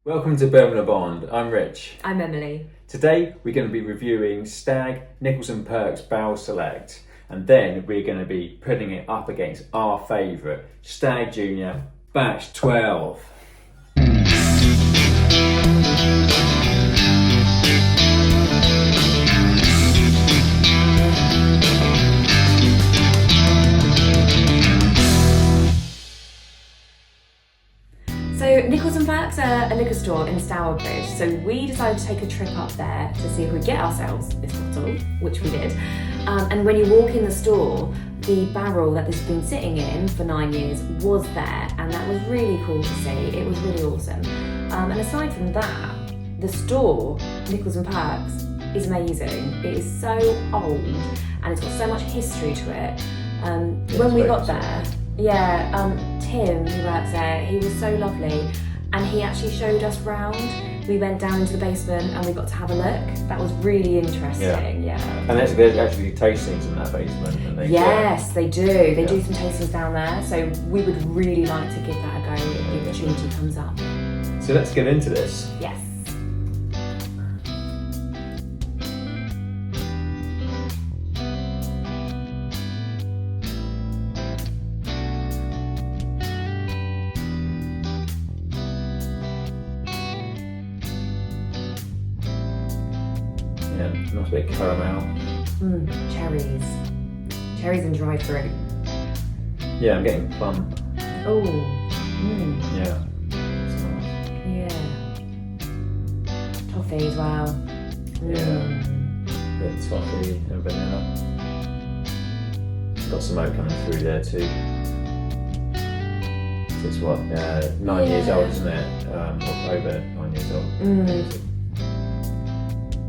Welcome to Bourbon. I'm Rich. I'm Emily. Today we're going to be reviewing Stagg Nickolls Perks Barrel Select, and then we're going to be putting it up against our favourite Stagg Junior Batch 12. So Nickolls Perks are a liquor store in Stourbridge, so we decided to take a trip up there to see if we get ourselves this bottle, which we did. And when you walk in the store, the barrel that this has been sitting in for 9 years was there, and that was really cool to see. It was really awesome. And aside from that, the store, Nickolls Perks, is amazing. It is so old, and it's got so much history to it. When we got there, Tim, who works there, he was so lovely, and he actually showed us round. We went down into the basement and we got to have a look. That was really interesting. Yeah. And there's actually tastings in that basement. Yes, they do. They do some tastings down there, so we would really like to give that a go if the opportunity comes up. So let's get into this. Yes. Nice bit of caramel. Cherries. Cherries and dry fruit. Yeah, I'm getting plum. Oh. Yeah. That's nice. Yeah. Toffee as well. Yeah. Bit of toffee and vanilla. Got some oat coming through there too. So it's what, 9 years old, isn't it? Or over 9 years old.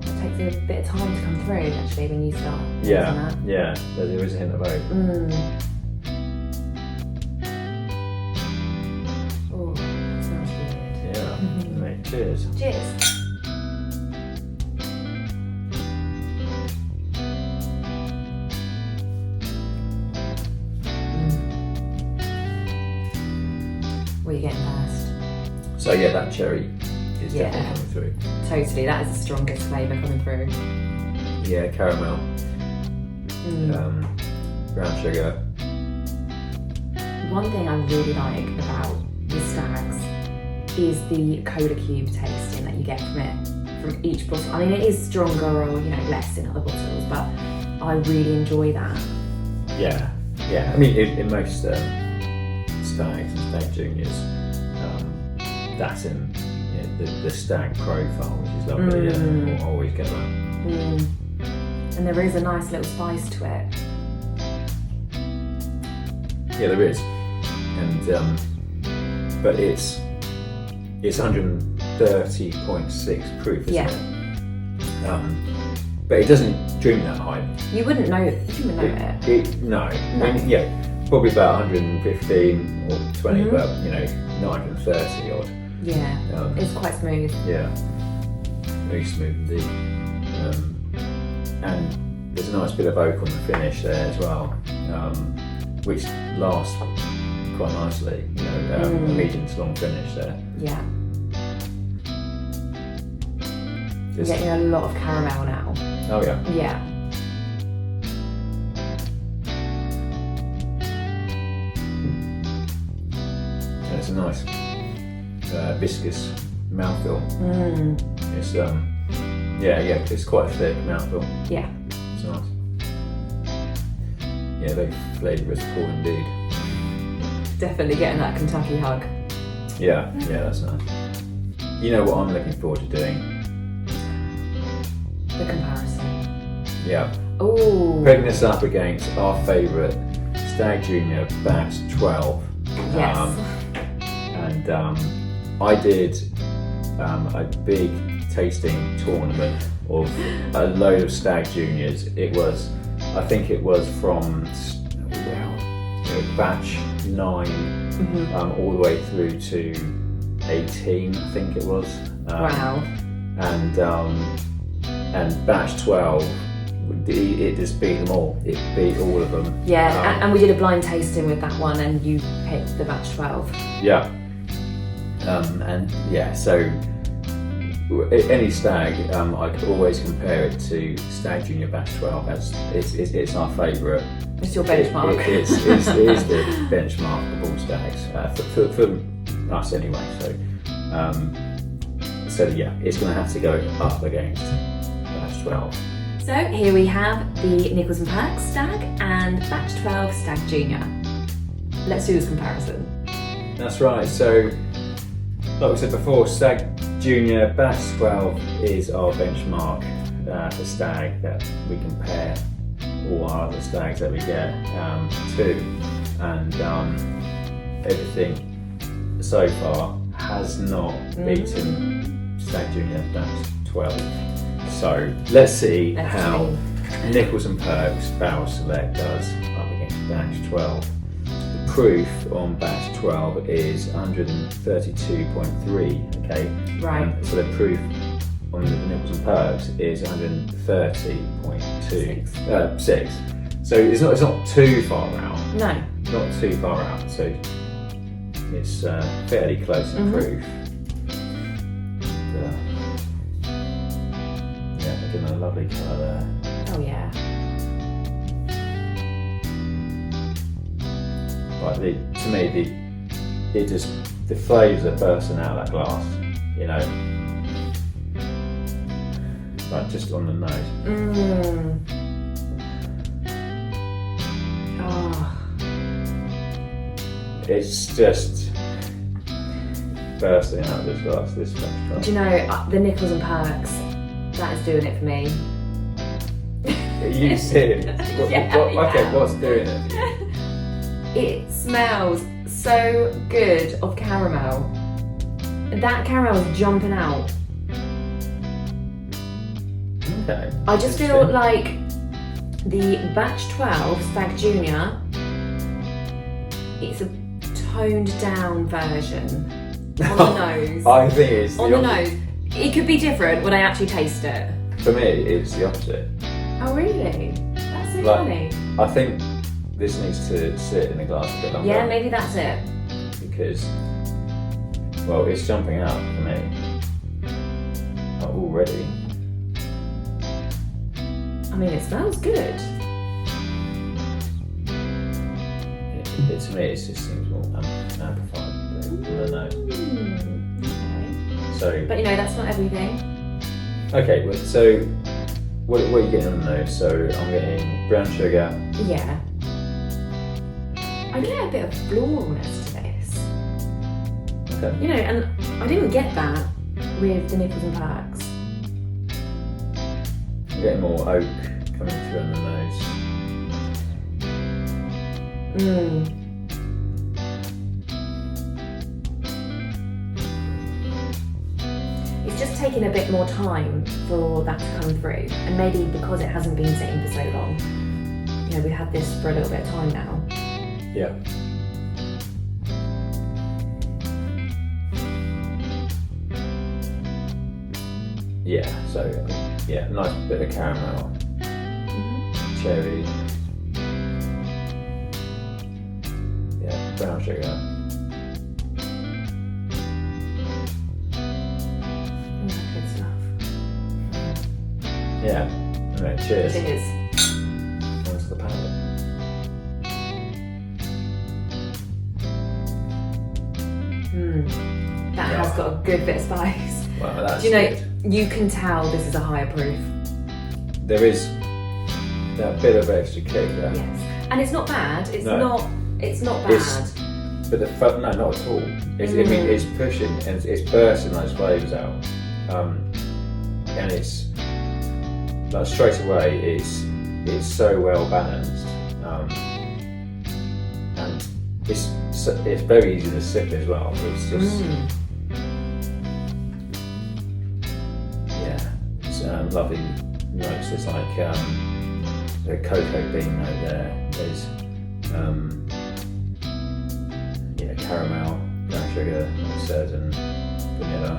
It takes a bit of time to come through actually when you start. Yeah, there is a hint of oat. Oh, that smells good. Yeah, mate, cheers. Cheers. What are you getting first? So yeah, that cherry is definitely coming through. Totally, that is the strongest flavour coming through. Yeah, caramel, brown sugar. One thing I really like about the Staggs is the cola cube tasting that you get from it, from each bottle. I mean, it is stronger or less in other bottles, but I really enjoy that. Yeah. I mean, in most Staggs and Stagg Juniors, that's in the Stagg profile, which is lovely. Yeah, we'll always get that. And there is a nice little spice to it. Yeah, there is, and but it's 130.6 proof, isn't it? But it doesn't drink that high. You wouldn't know it. You wouldn't know it. No. I mean, probably about 115 or 20, but not 130 odd. Yeah, it's quite smooth. Yeah, very smooth indeed. And there's a nice bit of oak on the finish there as well, which lasts quite nicely. A medium to long finish there. Yeah. You're getting a lot of caramel now. Oh yeah. Yeah. And it's a nice viscous mouthfeel. It's it's quite a thick mouthfeel. Yeah. It's nice. Yeah, very flavourous, cool indeed. Definitely getting that Kentucky hug. Yeah, that's nice. You know what I'm looking forward to doing? The comparison. Yeah. Oh. Putting this up against our favourite Stagg Junior Batch 12. Yes. And I did a big tasting tournament of a load of Stagg Juniors. I think it was from batch 9 all the way through to 18, I think it was. Wow. And batch 12, it just beat them all. It beat all of them. Yeah, and we did a blind tasting with that one, and you picked the batch 12. Yeah. And yeah, so any stag, I could always compare it to Stagg Junior Batch 12. It's our favourite. It's your benchmark. It is the benchmark of all stags for us anyway. So yeah, it's going to have to go up against Batch 12. So here we have the Nickolls and Perks Stag and Batch 12 Stagg Junior. Let's do this comparison. That's right. So, like we said before, Stagg Junior Batch 12 is our benchmark for stag that we compare all our other stags that we get to, and everything so far has not beaten Stagg Junior Batch 12. So let's see how Nickolls and Perks Barrel Select does up against Batch 12. The proof on Batch 12 is 132.3, okay? Right. So the proof on the Nickolls and Perks is 130.6. So it's not too far out. No. Not too far out. So it's fairly close in proof. A lovely colour there. Oh yeah. Like to me, the flavours are bursting out of that glass, you know. Like just on the nose. Oh. It's just bursting out of this glass. This French. Do you know the Nickolls and Perks? That is doing it for me. You see it? Okay, what's doing it? It smells so good of caramel. That caramel is jumping out. Okay. I just feel like the Batch 12 Stagg Junior, it's a toned down version on the nose. I think it's on the nose. It could be different when I actually taste it. For me, it's the opposite. Oh really? That's so funny. I think this needs to sit in the glass a bit longer. Yeah, maybe that's it. Because, well, it's jumping out for me already. I mean, it smells good. To me, it just seems more amplified on the nose. Okay. So, but you know, that's not everything. Okay, well, so what are you getting on the nose? So I'm getting brown sugar. Yeah. I get a bit of floralness to this. Okay. You know, and I didn't get that with the Nickolls and Perks. I'm getting more oak coming through on the nose. It's just taking a bit more time for that to come through, and maybe because it hasn't been sitting for so long. You know, we've had this for a little bit of time now. Yeah. Yeah, so yeah, nice bit of caramel, cherry, yeah, brown sugar. Good stuff. Yeah, alright, cheers. Cheers. Onto the palate. That has got a good bit of spice. Well, that's Do you know, good. you can tell this is a higher proof. There is that bit of extra kick there. Yes. And it's not bad. It's not bad. But no, not at all. I mean, it's pushing and it's bursting those flavours out, and it's like straight away. It's so well balanced, and it's very easy to sip as well. It's just it's lovely notes. It's like the cocoa bean note there. There's caramel, brown sugar, like it says, and vanilla.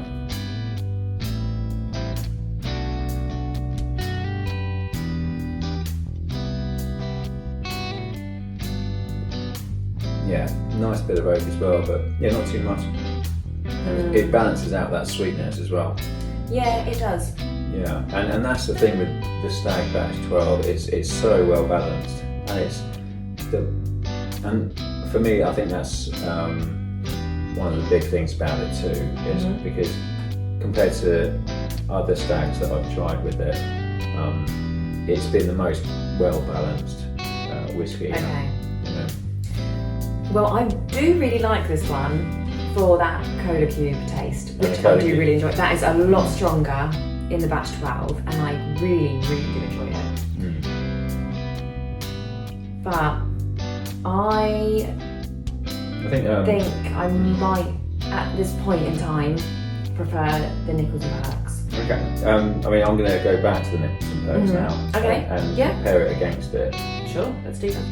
Yeah, nice bit of oak as well, but yeah, not too much. It balances out that sweetness as well. Yeah, it does. Yeah, and that's the thing with the Stagg Batch 12. It's so well balanced, and for me, I think that's one of the big things about it too. Is because compared to other stags that I've tried with it, it's been the most well balanced whiskey. Okay. You know. Well, I do really like this one for that cola cube taste, which I cola do cube. really enjoy. That is a lot stronger in the batch 12, and I really, really do enjoy it. But I think I might, at this point in time, prefer the Nickolls Perks. Okay. I mean, I'm going to go back to the Nickolls Perks now. Okay. And compare it against it. Sure, let's do that.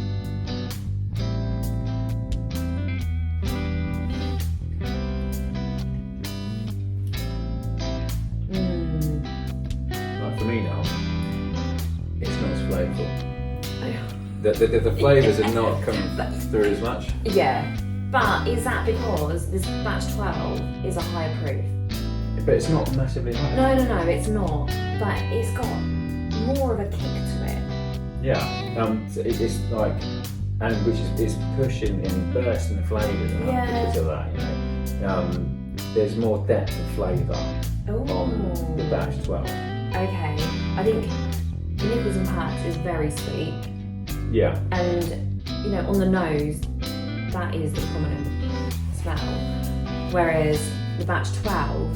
Like for me now, it's not as flavourful. The flavours are not coming through as much. Yeah, but is that because this batch 12 is a higher proof? But it's not massively high. No, it's not. But it's got more of a kick to it. Yeah. So it's like, and which is pushing in bursting flavours because of that. You know, there's more depth of flavour on the batch 12. Okay, I think Nickolls Perks is very sweet. Yeah. And on the nose, that is the prominent smell. Whereas the batch 12,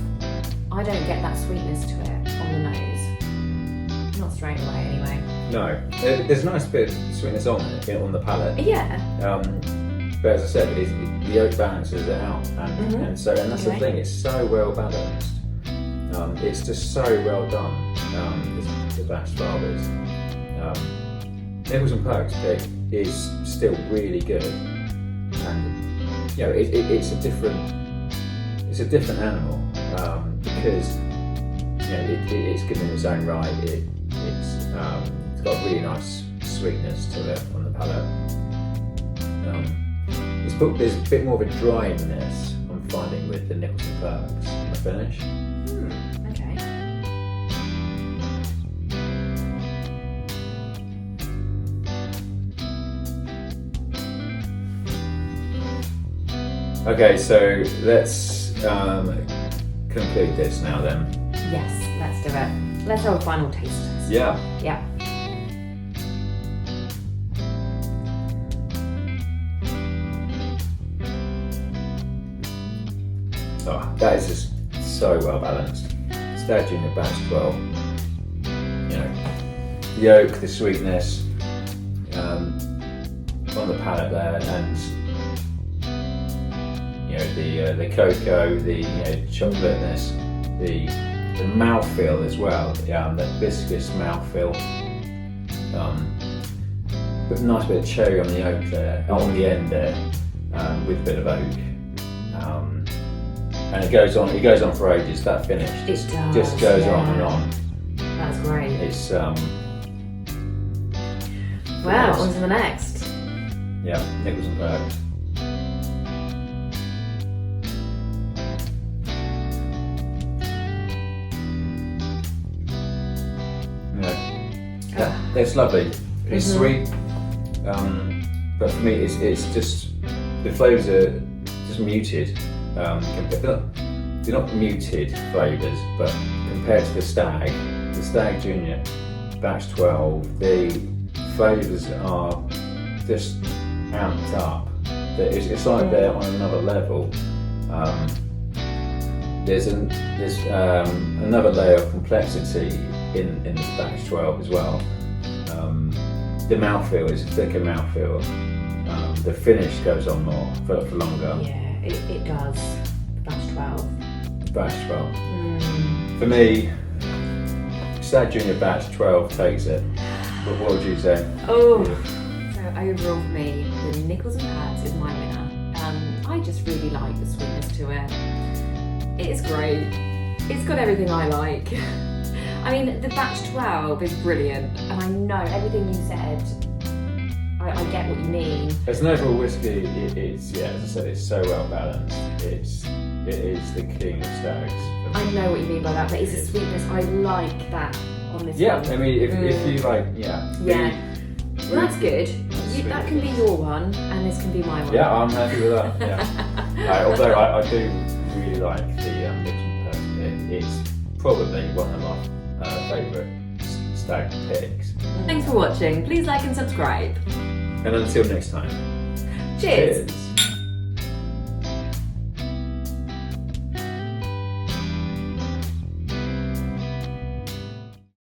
I don't get that sweetness to it on the nose. Not straight away, anyway. No, there's a nice bit of sweetness on it, on the palate. Yeah. But as I said, the oak balances it out, and that's the thing. It's so well balanced. It's just so well done. The batch 12 is. Nickolls Perks pick is still really good, and it's a different animal because it's good in its own right. It's got really nice sweetness to it on the palate. There's a bit more of a dryness I'm finding with the Nickolls Perks on the finish. Okay. Okay, so let's conclude this now then. Yes, let's do it. Let's have a final taste test. Yeah. Yeah. Oh, that is just so well balanced. Stagg Junior Batch 12. The oak, the sweetness on the palate there, and the cocoa, the chocolateness, the mouthfeel as well. That viscous mouthfeel. But a nice bit of cherry on the oak there, on the end there, with a bit of oak. And it goes on for ages. That finish just goes on and on. That's great. It's Well, on to the next. Yeah, Nickolls Perks. Yeah, it's lovely. It's sweet, but for me, it's just the flavours are just muted. They're not muted flavours, but compared to the Stagg Junior Batch 12, the flavours are just amped up. It's like they're on another level. There's another layer of complexity in this Batch 12 as well. The mouthfeel is a thicker mouthfeel. The finish goes on more for longer. Yeah, it does. Batch 12. Batch 12. For me, Stagg Junior Batch 12 takes it. But what would you say? Oh, so overall for me, the Nickolls Perks is my winner. I just really like the sweetness to it. It's great. It's got everything I like. I mean, the Batch 12 is brilliant, and I know everything you said. I get what you mean. As an overall whiskey, it's as I said, it's so well balanced. it is the king of stags. I know what you mean by that, but it's a sweetness. I like that on this Yeah, one. I mean, if you like, Yeah. Well, that's good. That can be your one, and this can be my one. Yeah, I'm happy with that. Yeah. Although I do really like the Nickolls Perks. It's probably one of my favourite stag picks. Thanks for watching. Please like and subscribe. And until next time. Cheers.